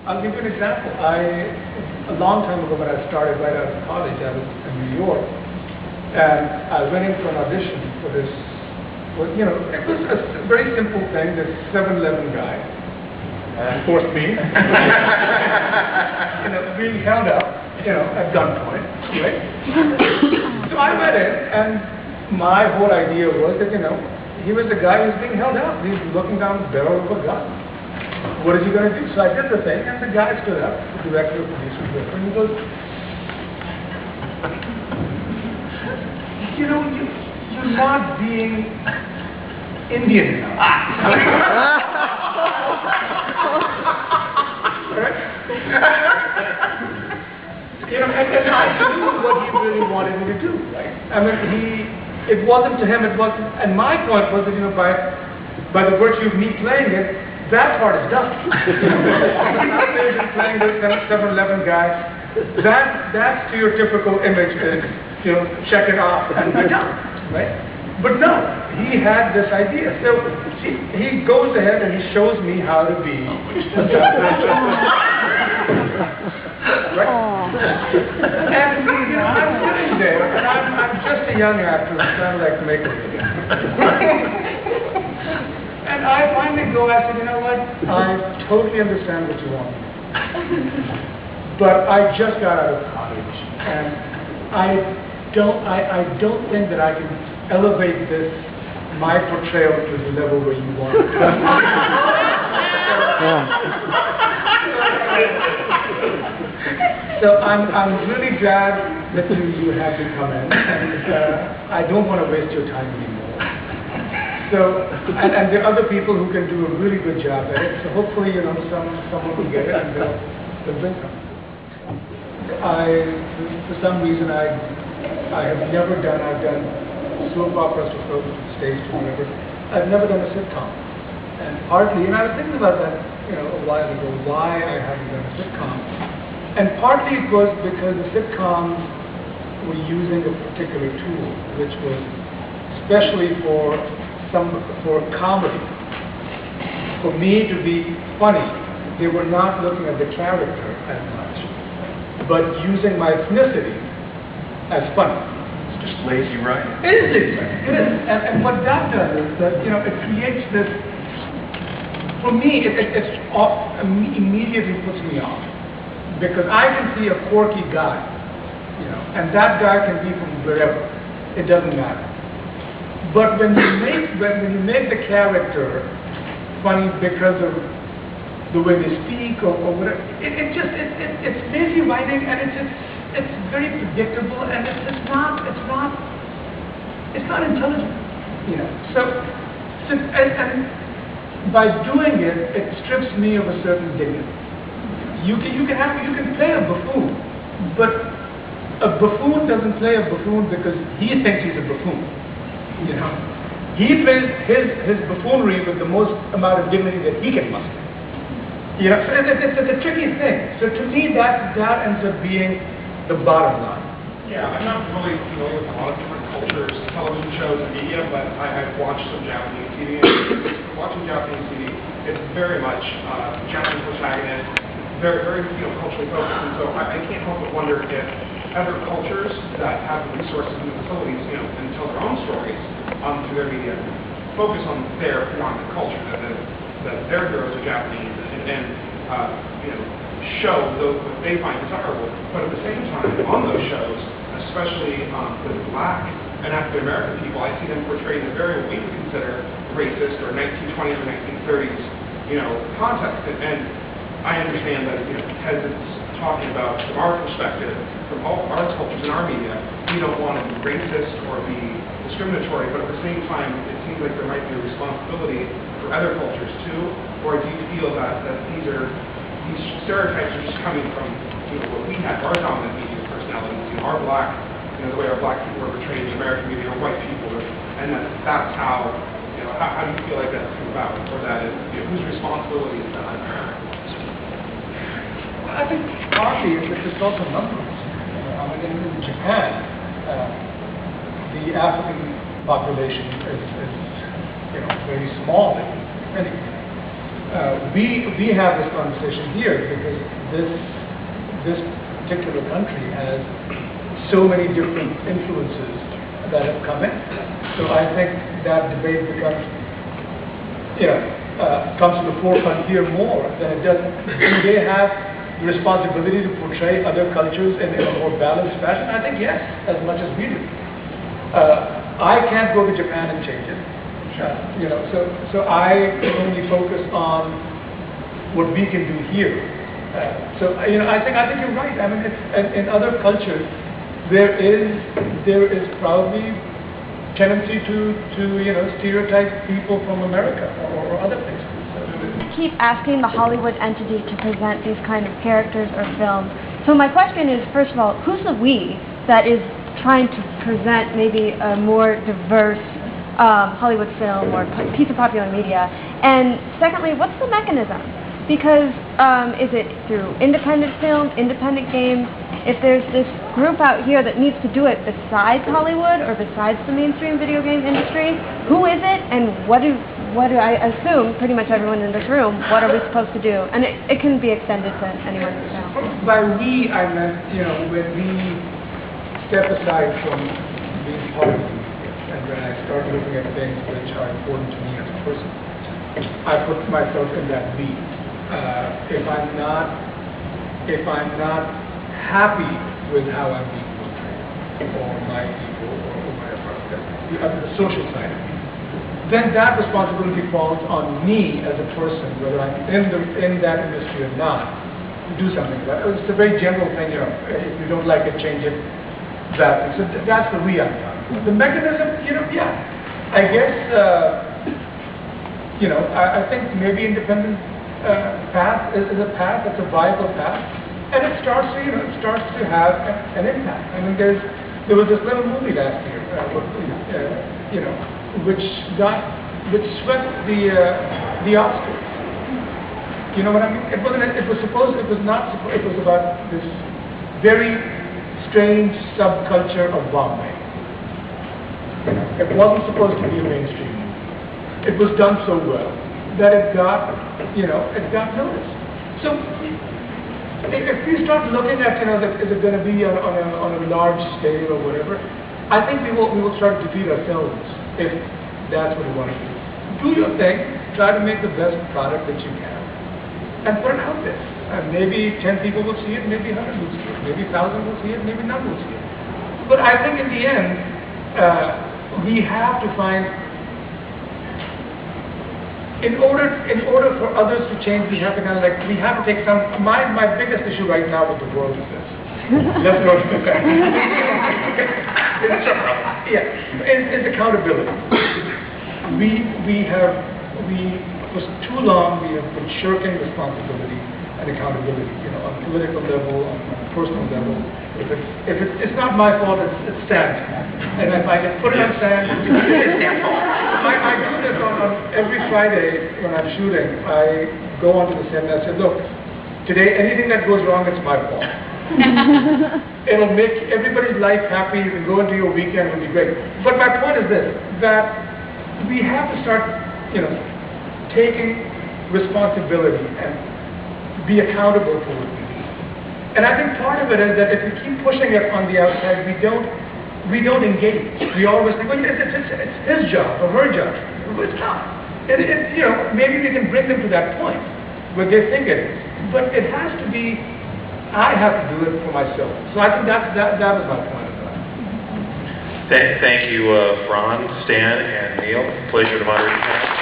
I'll give you an example. A long time ago when I started right out of college, I was in New York, and I went in for an audition for this, well, you know, it was a very simple thing, this 7-Eleven guy, and of course me, you know, being held up, you know, at gunpoint, right? So I went in, and my whole idea was that, you know, he was the guy who's being held up. He's looking down the barrel of a gun. What is he going to do? So I did the thing, and the guy stood up, the director of police was with him, and he goes, you know, you're not being Indian enough. Right? You know, and I knew what he really wanted me to do, right? I mean, it wasn't to him, it wasn't, and my point was that, you know, by the virtue of me playing it, that part is done. I'm not playing this 7-Eleven guy. That's to your typical image, you know, check it off and we're done, right? But no, he had this idea. So he goes ahead and he shows me how to be. Right? And you know, I'm sitting there, and I'm just a young actor who's trying to like make it again. And I finally go, I said, you know what? I totally understand what you want. But I just got out of college, and I don't think that I can elevate my portrayal to the level where you want it. So I'm really glad that you had me come in, and I don't want to waste your time anymore. So, and there are other people who can do a really good job at it. So hopefully, you know, someone will get it and they'll bring them. For some reason, I have never done. I've done soap operas for film, stage, whatever. I've never done a sitcom, and partly, and I was thinking about that, you know, a while ago, why I hadn't done a sitcom, and partly it was because the sitcoms were using a particular tool, which was especially for comedy. For me to be funny, they were not looking at the character as much, but using my ethnicity as funny. It's just lazy writing. It is lazy writing. It is. And what that does is that, you know, it creates this, for me, it immediately puts me off. Because I can see a quirky guy, you know, and that guy can be from wherever. It doesn't matter. But when you make the character funny because of the way they speak or whatever, it's lazy writing, and it's very predictable, and it's not intelligent, you know. So and by doing it, it strips me of a certain dignity. You can play a buffoon, but a buffoon doesn't play a buffoon because he thinks he's a buffoon. You know, he plays his buffoonery with the most amount of dignity that he can muster. You know, so it's a tricky thing. So to me, that ends up being the bottom line. Yeah, I'm not really familiar with a lot of different cultures, television shows, and media, but I've watched some Japanese TV. And watching Japanese TV, it's very much Japanese protagonist, very, very culturally focused. And so I can't help but wonder if other cultures that have the resources and the facilities, you know, and tell their own stories through their media, focus on their predominant culture, that their heroes are Japanese, and you know, show what they find desirable. But at the same time, on those shows, especially the Black and African American people, I see them portrayed in a very what we would consider racist or 1920s or 1930s, you know, context. And I understand that, you know, Ted is talking about from our perspective, from all our cultures in our media, we don't want to be racist or be discriminatory, but at the same time, it seems like there might be a responsibility for other cultures too. Or do you feel that these stereotypes are just coming from, you know, what we have, our dominant media personalities, you know, our black, you know, the way our black people are portrayed in American media, or white people, and that's how, you know, how do you feel like that's come about, or that is, you know, whose responsibility is that? I think partly it's also numbers. I mean, in Japan, the African population is you know, very small, if anything. we have this conversation here because this particular country has so many different influences that have come in. So I think that debate becomes, comes to the forefront here more than it does. Do they have the responsibility to portray other cultures in a more balanced fashion? I think yes, as much as we do. I can't go to Japan and change it. So I can only focus on what we can do here. I think you're right. I mean, in other cultures, there is probably tendency to stereotype people from America or other places. Keep asking the Hollywood entity to present these kind of characters or films. So my question is, first of all, who's the we that is trying to present maybe a more diverse Hollywood film or piece of popular media? And secondly, what's the mechanism? Because is it through independent film, independent games? If there's this group out here that needs to do it besides Hollywood or besides the mainstream video game industry, who is it, and what do I assume, pretty much everyone in this room, what are we supposed to do? And it can be extended to anyone in the room. By we, I meant, when we step aside from being part of it, and when I start looking at things which are important to me as a person, I put myself in that we. If I'm not happy with how I'm being portrayed, or my people, or whatever, the social side of me, then that responsibility falls on me as a person, whether I'm in that industry or not, to do something about it. It's a very general thing, if you don't like it, change it. So that's the we I'm talking. The mechanism, I guess, I think maybe independent path is a path that's a viable path, and it starts to have an impact. I mean, there was this little movie last year, which swept the Oscars. You know what I mean? It was about this very strange subculture of Bombay. It wasn't supposed to be a mainstream movie. It was done so well that it got noticed. So if we start looking at, is it going to be on a large scale or whatever, I think we will start to defeat ourselves if that's what we want to do. Do your thing, try to make the best product that you can, and put it out there. Maybe 10 people will see it, maybe 100 will see it, maybe 1,000 will see it, maybe none will see it. But I think in the end, we have to find, in order for others to change, we have to take some. My biggest issue right now with the world is this. Let's go to that. It's accountability. For too long we have been shirking responsibility and accountability, on political level, on personal level. It's not my fault, it's Stan's fault. And if I can put it on Stan, I do this on every Friday when I'm shooting. I go onto the set and I say, look, today anything that goes wrong, it's my fault. It'll make everybody's life happy. You can go into your weekend, it'll be great. But my point is this, that we have to start, taking responsibility and be accountable for what we do. And I think part of it is that if we keep pushing it on the outside, we don't engage. We always think, well, it's his job or her job. Well, it's not. Maybe we can bring them to that point where they think it is. But it has to be, I have to do it for myself. So I think that was my point of that. Thank you, Faran, Stan, and Neil. Pleasure to moderate.